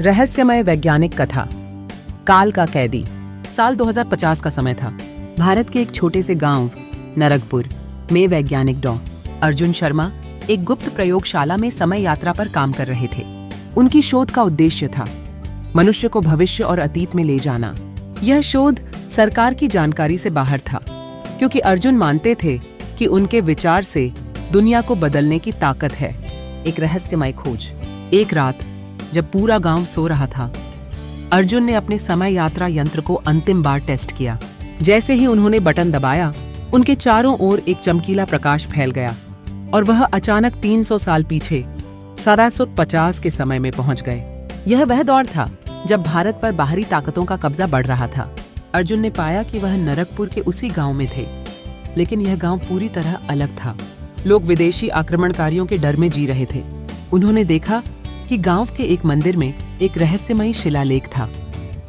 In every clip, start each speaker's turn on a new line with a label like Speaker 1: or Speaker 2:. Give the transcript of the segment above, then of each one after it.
Speaker 1: रहस्यमय वैज्ञानिक कथा। काल का कैदी। साल 2050 का समय था। भारत के एक छोटे से गांव नरकपुर में वैज्ञानिक डॉ. अर्जुन शर्मा एक गुप्त प्रयोगशाला में समय यात्रा पर काम कर रहे थे। उनकी शोध का उद्देश्य था मनुष्य को भविष्य और अतीत में ले जाना। यह शोध सरकार की जानकारी से बाहर था, क्योंकि अर्जुन मानते थे कि उनके विचार से दुनिया को बदलने की ताकत है। एक रहस्यमय खोज। एक रात जब पूरा गांव सो रहा था, अर्जुन ने अपने समय यात्रा यंत्र को अंतिम बार टेस्ट किया। जैसे ही उन्होंने बटन दबाया, उनके चारों ओर एक चमकीला प्रकाश फैल गया और वह अचानक 300 साल पीछे 1750 के समय में पहुंच गए। यह वह दौर था जब भारत पर बाहरी ताकतों का कब्जा बढ़ रहा था। अर्जुन ने पाया कि वह नरकपुर के उसी गांव में थे, लेकिन यह गांव पूरी तरह अलग था। लोग विदेशी आक्रमणकारियों के डर में जी रहे थे। उन्होंने देखा कि गांव के एक मंदिर में एक रहस्यमयी शिलालेख था,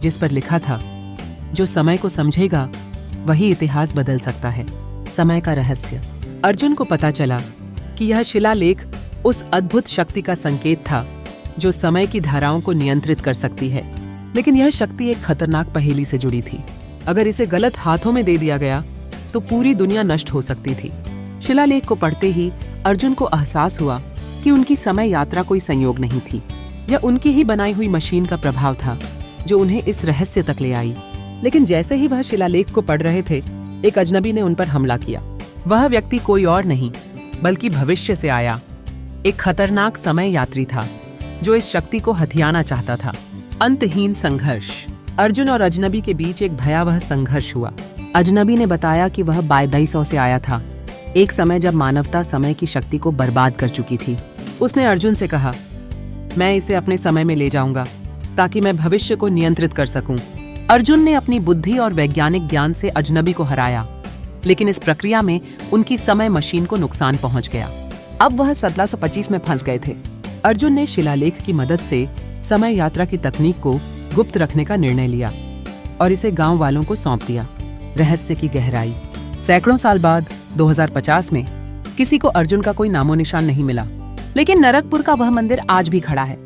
Speaker 1: जिस पर लिखा था, जो समय को समझेगा वही इतिहास बदल सकता है। समय का रहस्य। अर्जुन को पता चला कि यह शिलालेख उस अद्भुत शक्ति का संकेत था जो समय की धाराओं को नियंत्रित कर सकती है। लेकिन यह शक्ति एक खतरनाक पहेली से जुड़ी थी। अगर इसे गलत हाथों में दे दिया गया तो पूरी दुनिया नष्ट हो सकती थी। शिलालेख को पढ़ते ही अर्जुन को एहसास हुआ कि उनकी समय यात्रा कोई संयोग नहीं थी। यह उनकी ही बनाई हुई मशीन का प्रभाव था जो उन्हें इस रहस्य तक ले आई। लेकिन जैसे ही वह शिलालेख को पढ़ रहे थे, एक अजनबी ने उन पर हमला किया। वह व्यक्ति कोई और नहीं बल्कि भविष्य से आया एक खतरनाक समय यात्री था, जो इस शक्ति को हथियाना चाहता था। अंतहीन संघर्ष। अर्जुन और अजनबी के बीच एक भयावह संघर्ष हुआ। अजनबी ने बताया कि वह 2200 से आया था, एक समय जब मानवता समय की शक्ति को बर्बाद कर चुकी थी। उसने अर्जुन से कहा, मैं इसे अपने समय में ले जाऊंगा ताकि मैं भविष्य को नियंत्रित कर सकूं। अर्जुन ने अपनी बुद्धि और वैज्ञानिक ज्ञान से अजनबी को हराया, लेकिन इस प्रक्रिया में उनकी समय मशीन को नुकसान पहुंच गया। अब वह 1725 में फंस गए थे। अर्जुन ने शिलालेख की मदद से समय यात्रा की तकनीक को गुप्त रखने का निर्णय लिया और इसे गांव वालों को सौंप दिया। रहस्य की गहराई। सैकड़ों साल बाद 2050 में किसी को अर्जुन का कोई नामो निशान नहीं मिला, लेकिन नरकपुर का वह मंदिर आज भी खड़ा है,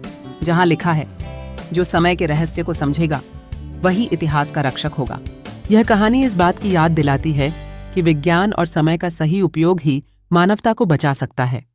Speaker 1: जहां लिखा है, जो समय के रहस्य को समझेगा वही इतिहास का रक्षक होगा। यह कहानी इस बात की याद दिलाती है कि विज्ञान और समय का सही उपयोग ही मानवता को बचा सकता है।